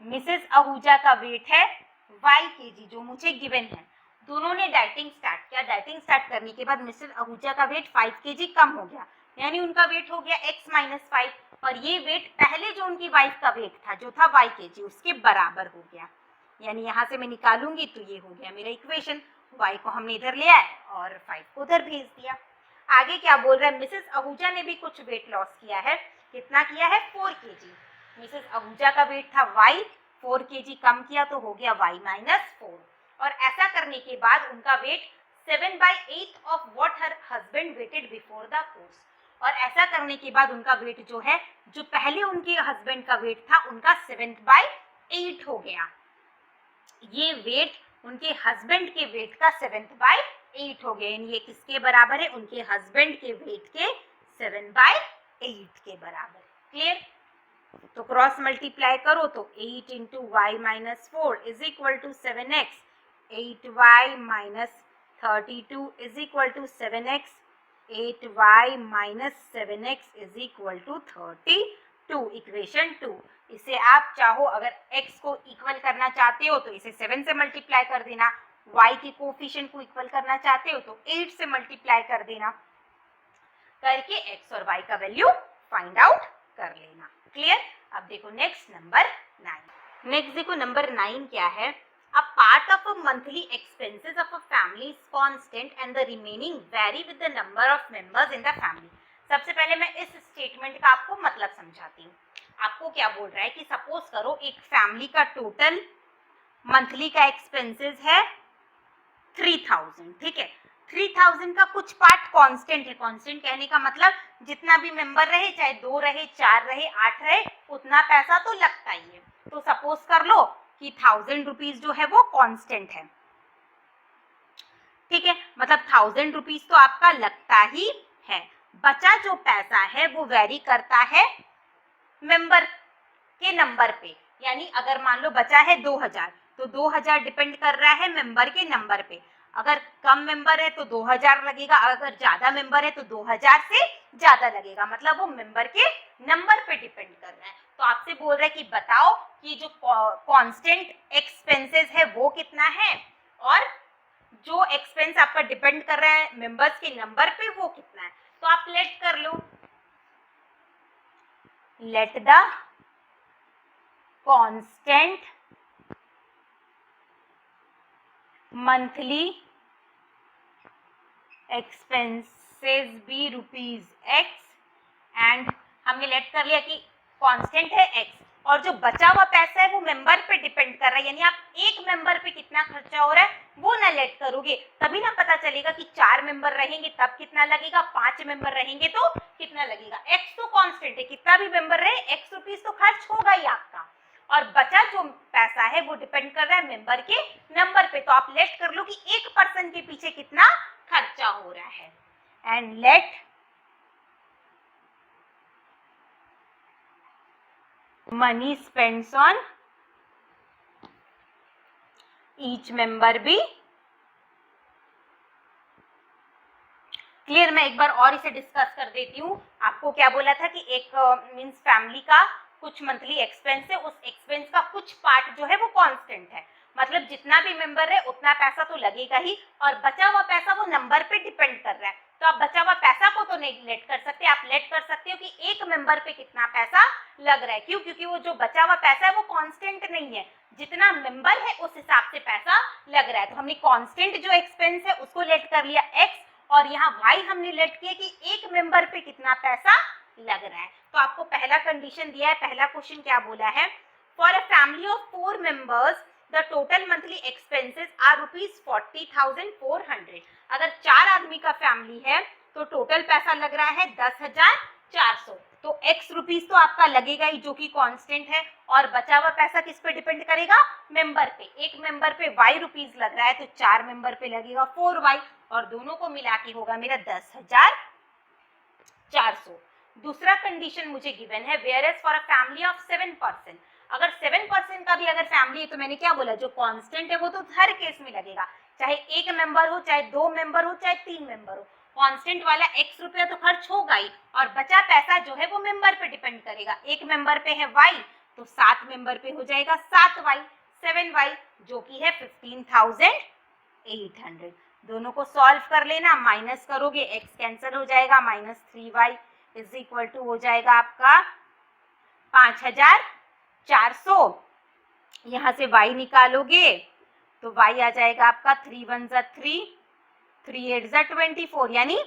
मिसेस आहूजा का वेट है y kg जो मुझे गिवन है। दोनों ने डाइटिंग स्टार्ट किया, डाइटिंग स्टार्ट करने के बाद मिस्टर आहूजा का वेट 5 kg कम हो गया, यानी उनका वेट हो गया x - 5, और ये वेट पहले जो उनकी वाइफ का वेट था जो था y kg उसके बराबर हो गया। यानी यहाँ से मैं निकालूंगी तो ये हो गया मेरा इक्वेशन, y को हमने इधर ले आए और 5 को उधर भेज दिया। आगे क्या बोल रहा है, मिसेस आहूजा ने भी कुछ वेट लॉस किया है। कितना किया है, 4 kg। मिसेस आहूजा का वेट था y, 4 kg कम किया तो हो गया y - 4, और ऐसा करने के बाद उनका weight 7/8 of what her husband weighted before the course. और ऐसा करने के बाद उनका वेट जो है, जो पहले उनके हस्बैंड का वेट था उनका 7/8 हो गया। ये वेट उनके हस्बैंड के वेट का 7/8 हो गया, यानी ये किसके बराबर है, उनके हस्बैंड के वेट के 7/8 के बराबर। क्लियर? तो क्रॉस मल्टीप्लाई करो तो 8 × y - 4 = 7x, 8y - 32 = 7x, 8y - 7x = 32। Equation 2। इसे आप चाहो अगर x को इक्वल करना चाहते हो तो इसे 7 से मल्टीप्लाई कर देना, y के कोफिशिएंट को इक्वल करना चाहते हो तो 8 से मल्टीप्लाई कर देना, करके x और y का वैल्यू फाइंड आउट कर लेना। क्लियर? अब देखो नेक्स्ट नंबर 9। नेक्स्ट देखो नंबर 9 क्या है, a part of a monthly expenses of a family is constant and the remaining very with the number of members in the family. सबसे पहले मैं इस स्टेटमेंट का आपको मतलब समझाती हूँ। आपको क्या बोल रहा है कि सपोज करो एक फैमिली का टोटल मंथली का एक्सपेंसेस है 3000, ठीक है। 3000 का कुछ पार्ट कांस्टेंट है। कांस्टेंट कहने का मतलब जितना भी मेंबर रहे, चाहे 2 रहे, 4 रहे, 8 रहे, उतना पैसा तो लगता ही है। तो सपोज कर लो कि 1000 रुपीज जो है वो कांस्टेंट है, ठीक है, मतलब 1000 रुपीज तो आपका लगता ही है। बचा जो पैसा है वो वेरी करता है मेंबर के नंबर पे, यानी अगर मान लो बचा है 2000 तो 2000 डिपेंड कर रहा है मेंबर के नंबर पे। अगर कम मेंबर है तो 2000 लगेगा, अगर ज्यादा मेंबर है तो 2000 से ज्यादा लगेगा, मतलब वो मेंबर के नंबर पे डिपेंड कर रहा है। तो आपसे बोल रहा है कि बताओ कि जो कांस्टेंट एक्सपेंसेस है वो कितना है और जो एक्सपेंस आपका डिपेंड कर रहा है मेंबर्स के नंबर पे वो कितना है। तो आप लेट कर लो, let the constant monthly expenses be ₹X and हमने लेट कर लिया कि कांस्टेंट है X और जो बचा हुआ पैसा है वो मेंबर पे डिपेंड कर रहा है, यानी आप एक मेंबर पे कितना खर्चा हो रहा है वो ना लेट करोगे, तभी ना पता चलेगा कि 4 मेंबर रहेंगे तब कितना लगेगा, 5 मेंबर रहेंगे तो कितना लगेगा। X तो कांस्टेंट है, कितना भी मेंबर रहे X रुपीस तो खर्च होगा ही आपका, और बचा जो पैसा है वो डिपेंड कर रहा है मेंबर के नंबर पे। तो आप लेट कर लो कि एक पर्सन के पीछे कितना खर्चा हो रहा है and let money spends on each member भी क्लियर। मैं एक बार और इसे डिस्कस कर देती हूँ। आपको क्या बोला था कि एक मींस फैमिली का कुछ मंथली एक्सपेंस है, उस एक्सपेंस का कुछ पार्ट जो है वो कांस्टेंट है, मतलब जितना भी मेंबर है उतना पैसा तो लगेगा ही, और बचा हुआ पैसा वो नंबर पे डिपेंड कर रहा है। तो आप बचा हुआ पैसा को तो नहीं लेट कर सकते, आप लेट कर सकते हो कि एक मेंबर पे कितना पैसा लग रहा है। क्यों? क्योंकि वो जो बचा हुआ पैसा है वो कांस्टेंट नहीं है, जितना मेंबर है उस हिसाब से पैसा लग रहा है। तो हमने कांस्टेंट जो एक्सपेंस है उसको लेट कर लिया X, और यहाँ y हमने लेट किया कि एक मेंबर पे कितना पैसा लग रहा है। तो आपको पहला कंडीशन दिया है, पहला क्वेश्चन क्या बोला है, for a family of 4 members the total monthly expenses are ₹40,400। अगर 4 आदमी का फैमिली है तो टोटल पैसा लग रहा है 10,400। तो x रुपीस तो आपका लगेगा ही जो कि कांस्टेंट है, और बचा हुआ पैसा किस पे डिपेंड करेगा, मेंबर पे। एक मेंबर पे y रुपीस लग रहा है तो 4 मेंबर पे लगेगा 4y, और दोनों को मिला के होगा मेरा 10,400। दूसरा कंडीशन मुझे गिवन है, whereas for a family of 7 person. अगर 7 पर्सन का भी अगर फैमिली है तो मैंने क्या बोला, जो कांस्टेंट है वो तो हर केस में लगेगा, चाहे एक मेंबर हो, चाहे 2 मेंबर हो, चाहे 3 मेंबर हो, कांस्टेंट वाला x रुपया तो खर्च होगा ही, और बचा पैसा जो है वो मेंबर पे डिपेंड करेगा। एक मेंबर पे है y तो 7 मेंबर पे हो जाएगा 7y, 7y जो कि है 15,800। दोनों को सॉल्व कर लेना, माइनस करोगे x कैंसिल हो जाएगा, -3y इज इक्वल टू हो जाएगा आपका 5,400। यहाँ से y निकालोगे तो y आ जाएगा आपका 3 1 3, 3 8 24, यानी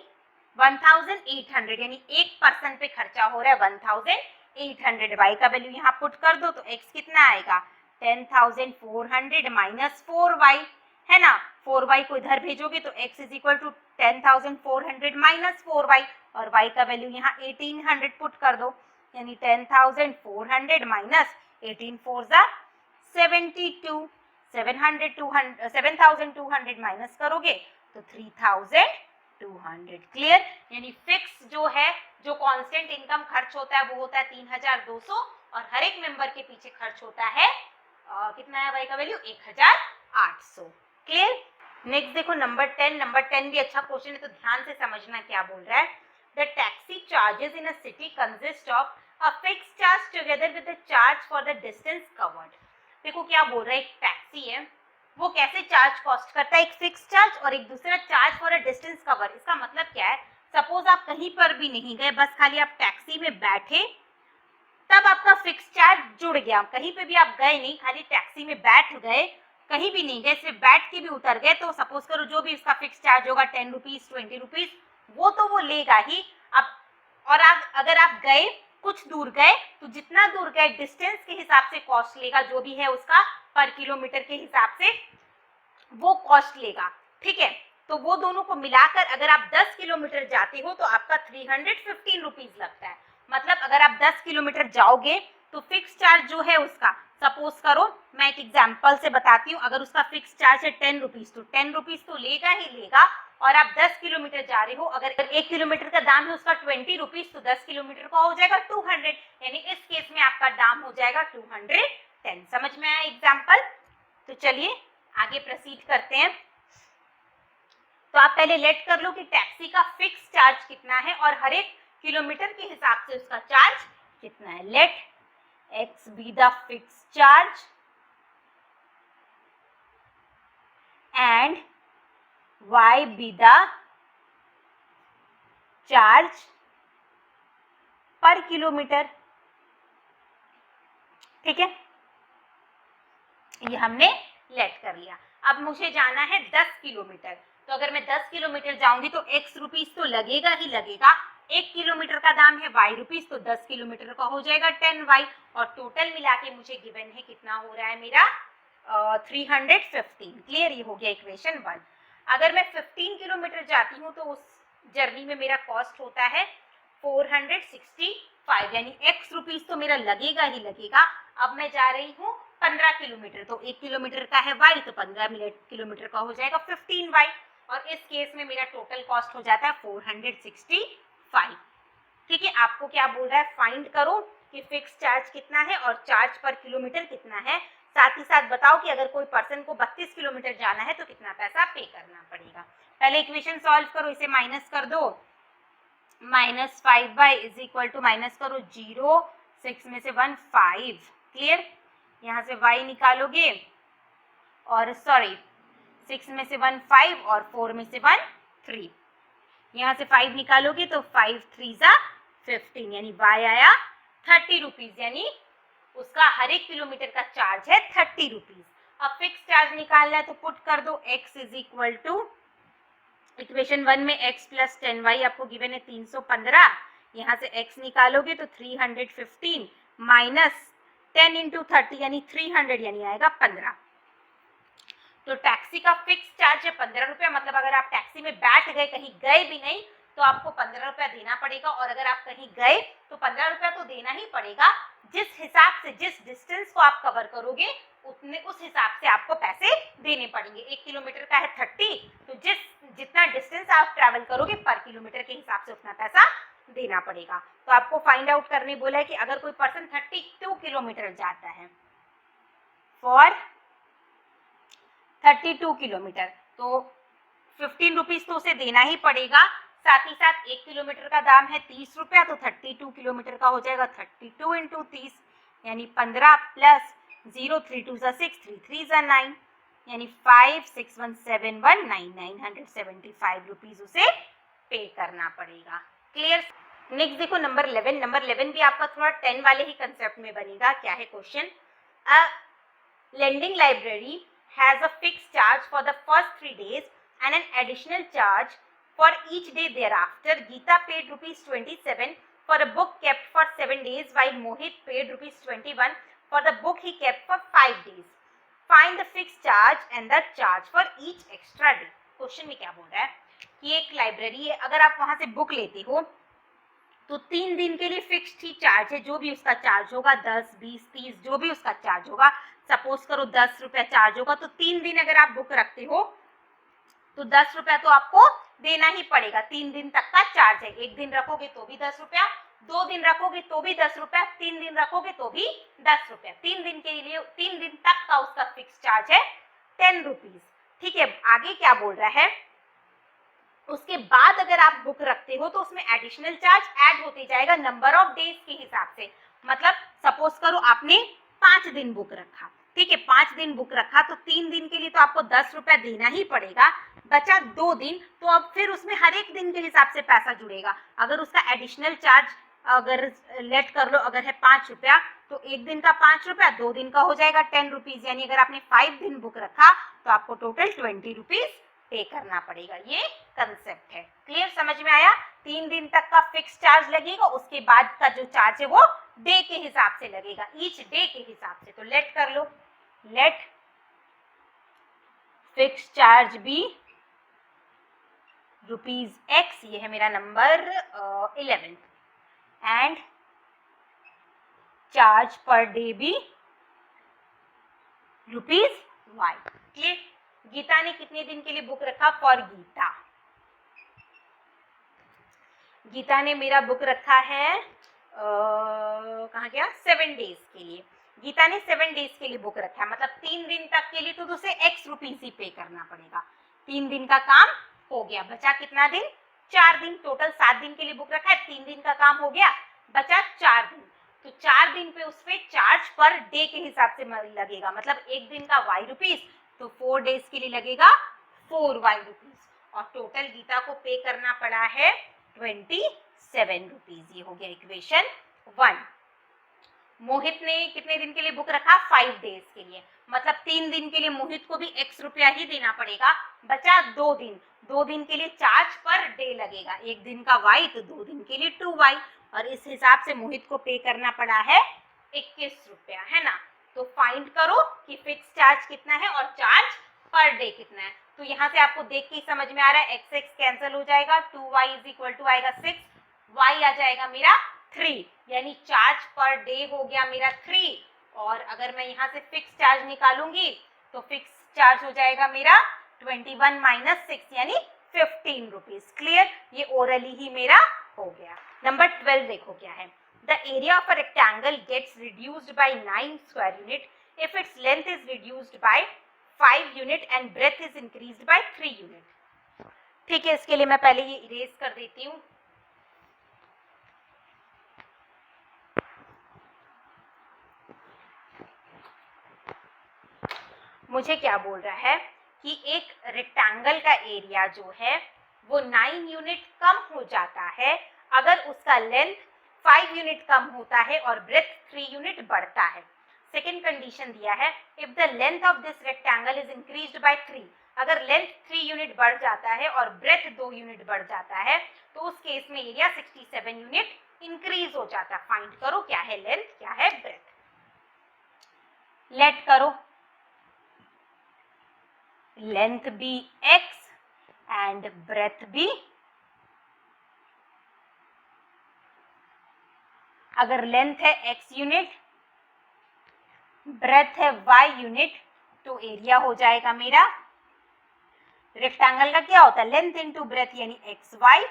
1,800, यानी एक पर्सन पे खर्चा हो रहा है 1,800। y का वैल्यू यहाँ पुट कर दो तो x कितना आएगा, 10,400 माइनस 4y है ना, 4y को इधर भेजोगे तो x is equal to 10,400 minus 4y, और y का वैल्यू यहाँ 1,800 पुट कर दो, यानी 10,400 माइनस 18 4 72, 7,200 माइनस करोगे तो 3,200। क्लियर? यानी फिक्स जो है, जो कांस्टेंट इनकम खर्च होता है वो होता है 3,200, और हर एक मेंबर के पीछे खर्च होता है कितना है, y का वैल्यू 1,800। क्लियर? नेक्स्ट देखो नंबर 10। नंबर 10 भी अच्छा क्वेश्चन है तो ध्यान से समझना क्या बोल रहा है। The taxi charges in a city consist of a fixed charge together with the charge for the distance covered. देखो क्या बोल रहा है, एक टैक्सी है वो कैसे चार्ज कॉस्ट करता है, एक फिक्स चार्ज और एक दूसरा charge for a distance cover. इसका मतलब क्या है, सपोज आप कहीं पर भी नहीं गए, बस खाली आप टैक्सी में बैठे, तब आपका फिक्स चार्ज जुड़ गया। कहीं पे भी आप गए नहीं, खाली टैक्सी में बैठ गए, कहीं भी नहीं गए, सिर्फ बैठ के भी उतर गए, तो सपोज करो जो भी इसका फिक्स चार्ज होगा 10 रुपीज 20 रुपीज वो तो वो लेगा ही। अब और अगर आप गए कुछ दूर गए तो जितना दूर गए डिस्टेंस के हिसाब से कॉस्ट लेगा, जो भी है उसका पर किलोमीटर के हिसाब से वो कॉस्ट लेगा। ठीक है, तो वो दोनों को मिलाकर अगर आप 10 किलोमीटर जाते हो तो आपका 315 रुपीज लगता है। मतलब अगर आप 10 किलोमीटर जाओगे तो फिक्स चार्ज जो है उसका, सपोज करो मैं एक एग्जांपल से बताती हूँ, अगर उसका फिक्स चार्ज है 10 रुपीज तो 10 रुपीज तो लेगा ही लेगा, और आप 10 किलोमीटर जा रहे हो, अगर 1 किलोमीटर का दाम है उसका 20 रुपीज तो 10 किलोमीटर का हो जाएगा 200, यानी इस केस में आपका दाम हो जाएगा 210। समझ में आया एग्जाम्पल? तो चलिए आगे प्रोसीड करते हैं। तो आप पहले लेट कर लो कि टैक्सी का फिक्स चार्ज कितना है और हर एक किलोमीटर के हिसाब से उसका चार्ज कितना है। Let x be the fixed charge and y be the charge पर किलोमीटर। ठीक है, ये हमने लेट कर लिया। अब मुझे जाना है 10 किलोमीटर, तो अगर मैं 10 किलोमीटर जाऊंगी तो x रुपीस तो लगेगा ही लगेगा। 1 किलोमीटर का दाम है y रुपीस, तो 10 किलोमीटर का हो जाएगा 10y, और टोटल मिला के मुझे गिवन है कितना हो रहा है मेरा 315। क्लियर, ये हो गया इक्वेशन 1। अगर मैं 15 किलोमीटर जाती हूँ तो उस जर्नी में मेरा कॉस्ट होता है 465, यानी x रुपीस तो मेरा लगेगा ही लगेगा। अब मैं जा रही हूँ 15 किलोमीटर, तो 1 किलोमीटर का है y, तो 15 किलोमीटर का हो जाएगा 15y, और इस केस में मेरा टोटल कॉस्ट हो जाता है 465। ठीक है, आपको क्या बोल रहा है, फाइंड करो कि फिक्स चार्ज कितना है और चार्ज पर किलोमीटर कितना है। साथ ही साथ बताओ कि अगर कोई पर्सन को 32 किलोमीटर जाना है तो कितना पैसा पे करना पड़ेगा। पहले इक्वेशन सॉल्व करो, इसे माइनस कर दो। -5y is equal to minus करो 0, 6 में से 1 5। क्लियर, यहाँ से y निकालोगे, और सॉरी 6 में से 1 5 और 4 में से 1 3। यहाँ से 5 निकालोगे तो 5 3 जा 15, यानी y आया 30 रुपीज, यानी उसका हर एक किलोमीटर का चार्ज है 30 रुपीज। अब फिक्स चार्ज निकालना है तो पुट कर दो x is equal to, equation 1 में x प्लस 10y आपको गिवन है 315, यहाँ से x निकालोगे तो 315 माइनस 10 इंटू 30 यानी 300, यानी आएगा 15। तो टैक्सी का फिक्स चार्ज है 15 रुपया, मतलब अगर आप टैक्सी में बैठ गए, कहीं गए भी नहीं, तो आपको 15 रुपया देना पड़ेगा, और अगर आप कहीं गए तो 15 रुपया तो देना ही पड़ेगा। जिस हिसाब से, जिस डिस्टेंस को आप कवर करोगे उतने उस हिसाब से आपको पैसे देने पड़ेंगे। 1 किलोमीटर का है 30, तो जितना डिस्टेंस आप ट्रैवल करोगे पर किलोमीटर के हिसाब से उतना पैसा देना पड़ेगा। तो आपको फाइंड आउट करने बोला है कि अगर कोई पर्सन 32 किलोमीटर जाता है फॉर 32 किलोमीटर, तो 15 रुपीज तो उसे देना ही पड़ेगा। साथ ही साथ 1 किलोमीटर का दाम है 30 रुपया, तो 32 किलोमीटर का हो जाएगा 32 इंटू 30, यानी 15 प्लस 0 3 2 6 3 3 9, यानी 5 6 1 7 1 9 975 रुपीज उसे पे करना पड़ेगा। क्लियर। नेक्स्ट देखो नंबर 11। नंबर 11 भी आपका थोड़ा 10 वाले ही कंसेप्ट में बनेगा। क्या है question, lending library has a fixed charge for the first 3 days and an additional charge for each day thereafter. Geeta paid rupees 27 for a book kept for 7 days while Mohit paid rupees 21 for the book he kept for 5 days. Find the fixed charge and the charge for each extra day. Question में क्या बोल रहा है कि एक library है, अगर आप वहां से बुक लेते हो तो 3 दिन के लिए फिक्स्ड ही चार्ज है, जो भी उसका चार्ज होगा 10 20 30 जो भी उसका चार्ज होगा। सपोज करो 10 रुपया चार्ज होगा, तो 3 दिन अगर आप बुक रखते हो तो 10 रुपया तो आपको देना ही पड़ेगा। 3 दिन तक का चार्ज है। 1 दिन रखोगे तो भी 10 रुपया, 2 दिन रखोगे तो भी 10 रुपया, 3 दिन रखोगे तो भी 10 रुपया। 3 दिन के लिए 3 दिन तक का उसका फिक्स चार्ज है 10 रुपीज। ठीक है, आगे क्या बोल रहा है, उसके बाद अगर आप बुक रखते हो तो उसमें एडिशनल चार्ज ऐड होते जाएगा नंबर ऑफ डेज के हिसाब से। मतलब सपोज करो आपने 5 दिन बुक रखा, ठीक है, 5 दिन बुक रखा तो 3 दिन के लिए तो आपको 10 रुपया देना ही पड़ेगा। बचा 2 दिन, तो अब फिर उसमें हर एक दिन के हिसाब से पैसा जुड़ेगा। अगर उसका एडिशनल चार्ज अगर लेट कर लो, अगर है 5 रुपया, तो 1 दिन का 5 रुपया, 2 दिन का हो जाएगा 10 रुपीज, यानी अगर आपने 5 दिन बुक रखा तो आपको टोटल 20 रुपीज पे करना पड़ेगा। ये कंसेप्ट है। क्लियर, समझ में आया। 3 दिन तक का फिक्स चार्ज लगेगा, उसके बाद का जो चार्ज है वो डे के हिसाब से लगेगा, ईच डे के हिसाब से। तो लेट कर लो, let fix charge be ₹x, ये है मेरा number 11, and charge per day be ₹y। Clear. Geeta ने कितने दिन के लिए बुक रखा, फॉर गीता, गीता ने मेरा बुक रखा है कहाँ गया, 7 डेज के लिए। गीता ने 7 डेज के लिए बुक रखा है, मतलब 3 दिन तक के लिए तो उसे x रुपीज ही पे करना पड़ेगा। 3 दिन का काम हो गया, बचा कितना दिन, 4 दिन। टोटल 7 दिन के लिए बुक रखा है, 3 दिन का काम हो गया, बचा 4 दिन। तो 4 दिन पे उस पे चार्ज पर डे के हिसाब से लगेगा, मतलब एक दिन का y रुपीज, तो 4 डेज के लिए लगेगा 4y रुपीज, और टोटल गीता को पे करना पड़ा है 27 रुपीज। ये हो गया इक्वेशन 1। मोहित ने कितने दिन के लिए बुक रखा? 5 डेज के लिए, मतलब 3 दिन के लिए मोहित को भी x रुपया ही देना पड़ेगा। बचा 2 दिन, 2 दिन के लिए चार्ज पर डे लगेगा, एक दिन का y तो 2 दिन के लिए 2y, और इस हिसाब से मोहित को पे करना पड़ा है 21 रुपया, है ना। तो फाइंड करो कि फिक्स चार्ज कितना है और चार्ज पर डे कितना है। तो यहाँ से आपको देख के समझ में आ रहा है, x कैंसिल हो जाएगा, 2y इज इक्वल टू आएगा 6, y आ जाएगा मेरा 3, यानी चार्ज पर डे हो गया मेरा 3। और अगर मैं यहाँ से फिक्स चार्ज निकालूंगी तो फिक्स चार्ज हो जाएगा मेरा 21 माइनस 6 यानी 15 रुपीज। क्लियर, ये ओरली ही मेरा हो गया। नंबर 12 देखो क्या है। The area of a rectangle gets reduced by 9 square unit if its length is reduced by 5 unit and breadth is increased by 3 unit. ठीक है, इसके लिए मैं पहले ये इरेज कर देती हूँ। मुझे क्या बोल रहा है कि एक रेक्टेंगल का एरिया जो है वो 9 यूनिट कम हो जाता है अगर उसका लेंथ 5 यूनिट कम होता है और ब्रेथ 3 यूनिट बढ़ता है। सेकेंड कंडीशन दिया है, if the length of this rectangle is increased by 3, अगर लेंथ 3 यूनिट बढ़ जाता है और ब्रेथ 2 यूनिट बढ़ जाता है तो उस केस में एरिया 67 यूनिट इंक्रीज हो जाता है। फाइंड करो क्या है लेंथ, क्या है ब्रेथ। लेट करो, लेंथ भी x एंड ब्रेथ भी, अगर लेंथ है x यूनिट, ब्रेथ है y यूनिट, तो एरिया हो जाएगा मेरा, रेक्टेंगल का क्या होता है लेंथ इनटू ब्रेथ यानी xy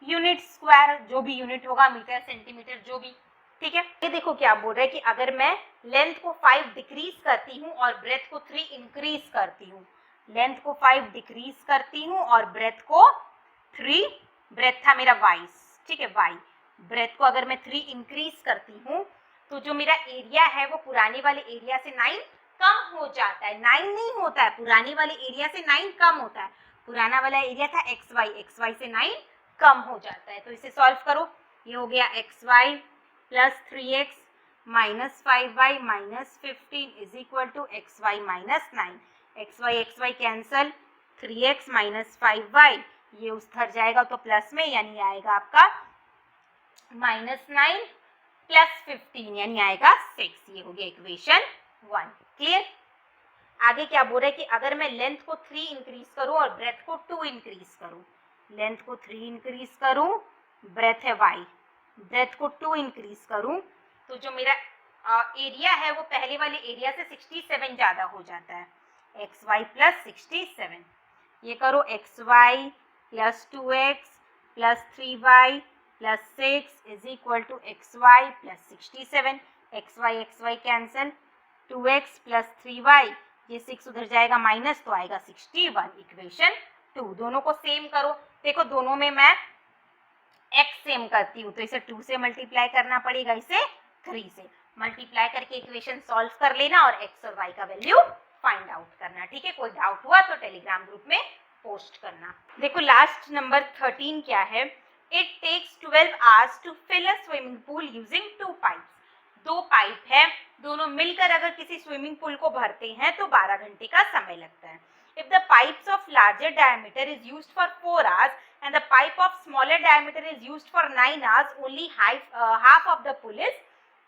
यूनिट स्क्वायर, जो भी यूनिट होगा मीटर सेंटीमीटर जो भी। ठीक है, ये देखो क्या बोल रहा है कि अगर मैं लेंथ को 5 डिक्रीज करती हूँ और ब्रेथ को 3 इंक्रीज करती हूँ, लेंथ को 5 डिक्रीज करती हूँ और ब्रेथ को 3, ब्रेथ था मेरा y, ठीक है y, ब्रेथ को अगर मैं 3 इंक्रीज करती हूँ तो जो मेरा एरिया है वो पुराने वाले एरिया से 9 कम हो जाता है। 9 नहीं होता है, पुराने वाले एरिया से 9 कम होता है। पुराना वाला एरिया था xy से 9 कम हो जाता है। तो इसे सॉल्व करो, ये हो गया xy plus 3x minus 5y minus 15 is equal to xy minus 9। xy cancel, 3x minus 5y ये उस तरह जाएगा तो प्लस में, यानी आएगा आपका माइनस 9 प्लस 15 यानी आएगा 6। ये हो गया इक्वेशन 1। क्लियर। आगे क्या बोल रहा है कि अगर मैं लेंथ को 3 इंक्रीज करूं और ब्रेथ को 2 इंक्रीज करूं, लेंथ को 3 इंक्रीज करूं, ब्रेथ है y, ब्रेथ को 2 इंक्रीज करूं, तो जो मेरा एरिया है वो पहले वाले एरिया से 67 ज़्यादा हो जाता है, xy प्लस 67। ये करो xy plus 2x plus 3y plus 6 is equal to xy plus 67। xy cancel, 2x plus 3y, ये 6 उधर जाएगा माइनस तो आएगा 61। इक्वेशन 2। दोनों को सेम करो, देखो दोनों में मैं x सेम करती हूँ तो इसे 2 से मल्टीप्लाई करना पड़ेगा, इसे 3 से मल्टीप्लाई करके इक्वेशन सॉल्व कर लेना और x और y का वैल्यू फाइंड आउट करना। ठीक है, कोई डाउट हुआ तो टेलीग्राम ग्रुप में पोस्ट करना। देखो लास्ट नंबर 13 क्या है, it takes 12 hours to fill a swimming pool using 2 pipes. 2 pipe है, दोनों मिलकर अगर किसी स्विमिंग पूल को भरते हैं तो 12 घंटे का समय लगता है। If the pipes of larger diameter is used for 4 hours and the pipe of smaller diameter is used for 9 hours, only half of the pool is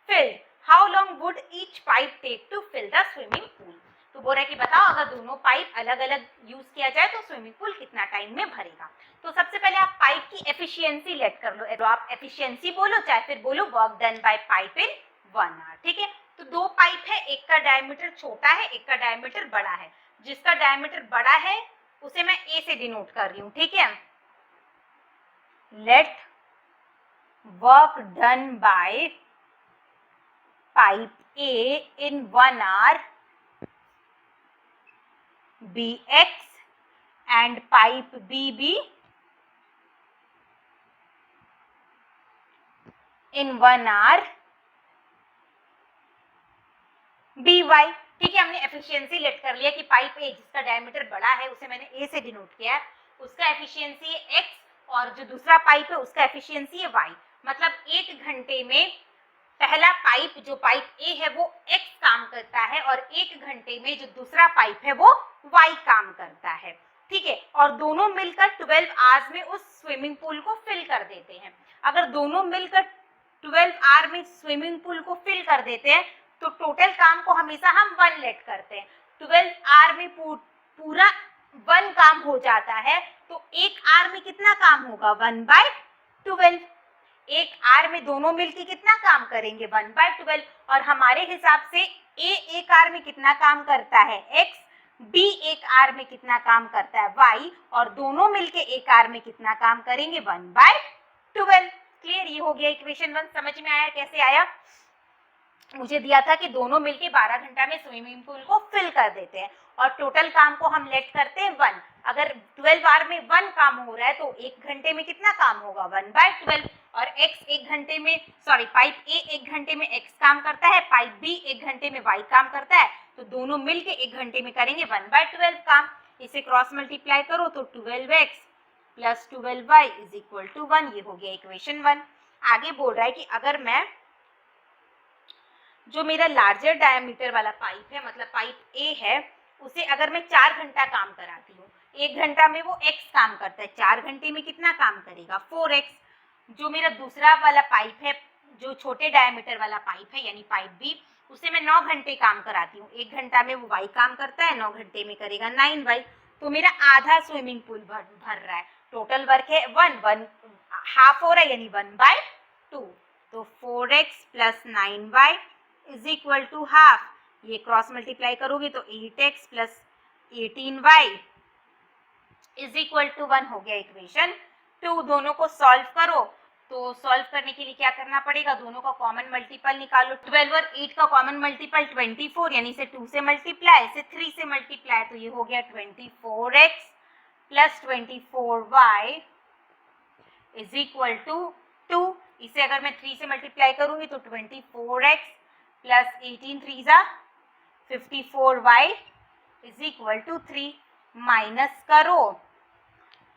filled. How long would each pipe take to fill the swimming pool? तो बोल रहा है कि बताओ अगर दोनों pipe अलग अलग यूज किया जाए तो स्विमिंग पूल कितना टाइम में भरेगा। तो सबसे पहले आप पाइप की एफिशिएंसी लेट कर लो, तो आप एफिशिएंसी बोलो चाहे फिर बोलो work done by pipe in 1 hour. ठीक है, तो 2 पाइप है, एक का डायमीटर छोटा है, एक का डायमीटर बड़ा है। जिसका डायमीटर बड़ा है उसे मैं ए से डिनोट कर रही हूँ। ठीक है, let work done by pipe A in 1 hour be x and pipe B in 1 hour be y. ठीक है, हमने एफिशिएंसी लेट कर लिया कि पाइप ए जिसका डायमीटर बड़ा है उसे मैंने ए से डिनोट किया है, उसका एफिशिएंसी है एक्स और जो दूसरा पाइप है उसका एफिशिएंसी है वाई। मतलब 1 घंटे में पहला पाइप जो पाइप ए है वो एक्स काम करता है और 1 घंटे में जो दूसरा पाइप है वो वाई काम करता है। ठीक है, और दोनों मिलकर 12 आवर्स में उस स्विमिंग पूल को फिल कर देते हैं। अगर दोनों मिलकर 12 आवर में स्विमिंग पूल को फिल कर देते हैं तो टोटल काम को हमेशा हम 1 लेट करते हैं। 12 आवर में पूरा 1 काम हो जाता है तो 1 आवर में कितना काम होगा 1/12। 1 आवर में दोनों मिलके कितना काम करेंगे 1/12 और हमारे हिसाब से ए 1 आवर में कितना काम करता है x, बी 1 आवर में कितना काम करता है y और दोनों मिलके 1 आवर में कितना काम करेंगे 1/12। क्लियर, ये हो गया इक्वेशन 1। समझ में आया कैसे आया? मुझे दिया था कि दोनों मिलके 12 घंटा में स्विमिंग पूल को फिल कर देते हैं और टोटल काम को हम लेट करते हैं 1। अगर 12 आवर में 1 काम हो रहा है तो 1 घंटे में कितना काम होगा 1/12 और x 1 घंटे में पाइप ए 1 घंटे में x काम करता है, पाइप बी 1 घंटे में y काम करता है, तो दोनों मिलके 1 घंटे में करेंगे 1/12 काम। इसे क्रॉस मल्टीप्लाई करो तो 12x plus 12y is equal to 1। ये हो गया इक्वेशन 1। आगे बोल रहा है कि अगर मैं जो मेरा लार्जर डायमीटर वाला पाइप है मतलब पाइप ए है उसे अगर मैं 4 घंटा काम कराती हूँ, 1 घंटा में वो x काम करता है, 4 घंटे में कितना काम करेगा 4x। जो मेरा दूसरा वाला पाइप है जो छोटे डायमीटर वाला पाइप है यानी पाइप बी उसे मैं 9 घंटे काम कराती हूँ, 1 घंटा में वो y काम करता है, 9 घंटे में करेगा 9y। तो मेरा आधा स्विमिंग पूल भर रहा है, टोटल वर्क है 1 हाफ हो रहा है यानी 1/2। तो 4x plus 9y is equal to half. ये क्रॉस मल्टीप्लाई करोगे तो 8x plus 18y is equal to 1 हो गया इक्वेशन 2। दोनों को सॉल्व करो तो सॉल्व करने के लिए क्या करना पड़ेगा, दोनों का कॉमन मल्टीपल निकालो। 12 और 8 का कॉमन मल्टीपल 24 यानी इसे 2 से मल्टीप्लाई, इसे 3 से मल्टीप्लाई, तो ये हो गया 24x plus 24y is equal to 2। इसे अगर मैं 3 से मल्टीप्लाई करूंगी तो 24x प्लस 18 3 जा 54y is equal to 3। Minus करो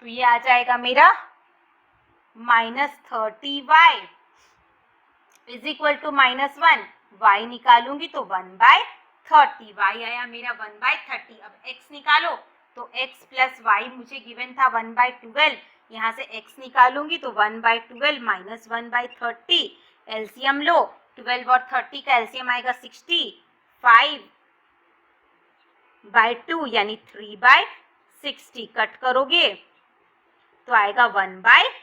तो ये आ जाएगा मेरा -30y is equal to -1। y निकालूंगी तो 1/30, y आया मेरा 1/30। अब x निकालो तो x प्लस y मुझे गिवन था 1/12, यहाँ से x निकालूंगी तो 1/12 माइनस 1/30। एलसीएम लो, 12 और 30 का एलसीएम आएगा 60, 5/2 यानी 3/60। कट करोगे तो आएगा 1/20।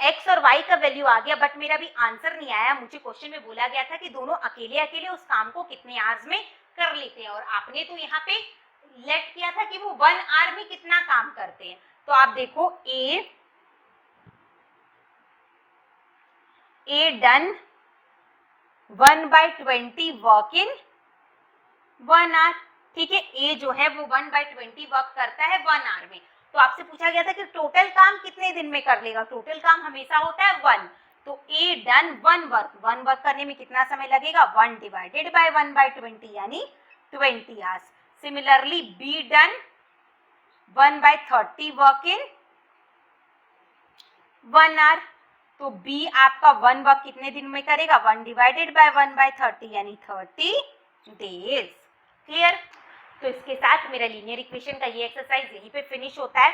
x और y का वैल्यू आ गया बट मेरा भी आंसर नहीं आया। मुझे क्वेश्चन में बोला गया था कि दोनों अकेले अकेले उस काम को कितने आवर्स में कर लेते हैं और आपने तो यहाँ पे लेट किया था कि वो 1 आवर में कितना काम करते हैं। तो आप देखो ए डन 1/20 वर्क इन 1 आवर। ठीक है, ए जो है वो 1/20 वर्क करता है 1 आवर में। तो आपसे पूछा गया था कि टोटल काम कितने दिन में कर लेगा, टोटल काम हमेशा होता है 1। तो ए डन 1 वर्क करने में कितना समय लगेगा 1 डिवाइडेड बाय 1/20 यानी 20 hours. Similarly B done 1/30 work in 1 hour. तो बी आपका 1 वर्क कितने दिन में करेगा 1 डिवाइडेड बाय 1/30 यानी 30 डेज। क्लियर? तो इसके साथ मेरा लीनियर इक्वेशन का ये एक्सरसाइज यहीं पे फिनिश होता है।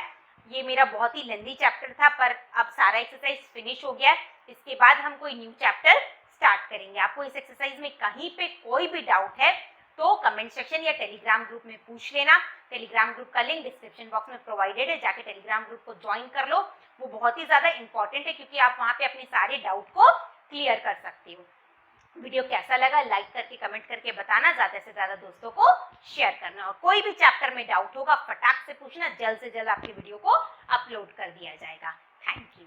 ये मेरा बहुत ही लेंथी चैप्टर था पर अब सारा एक्सरसाइज फिनिश हो गया है। इसके बाद हम कोई न्यू चैप्टर स्टार्ट करेंगे। आपको इस एक्सरसाइज में कहीं पे कोई भी डाउट है तो कमेंट सेक्शन या टेलीग्राम ग्रुप में पूछ लेना। टेलीग्राम ग्रुप का लिंक डिस्क्रिप्शन बॉक्स में प्रोवाइडेड है, जाके टेलीग्राम ग्रुप को ज्वाइन कर लो। वो बहुत ही ज्यादा इंपॉर्टेंट है क्योंकि आप वहाँ पे अपने सारे डाउट को क्लियर कर सकते हो। वीडियो कैसा लगा लाइक करके कमेंट करके बताना, ज्यादा से ज्यादा दोस्तों को शेयर करना और कोई भी चैप्टर में डाउट होगा फटाक से पूछना, जल्द से जल्द आपकी वीडियो को अपलोड कर दिया जाएगा। Thank you.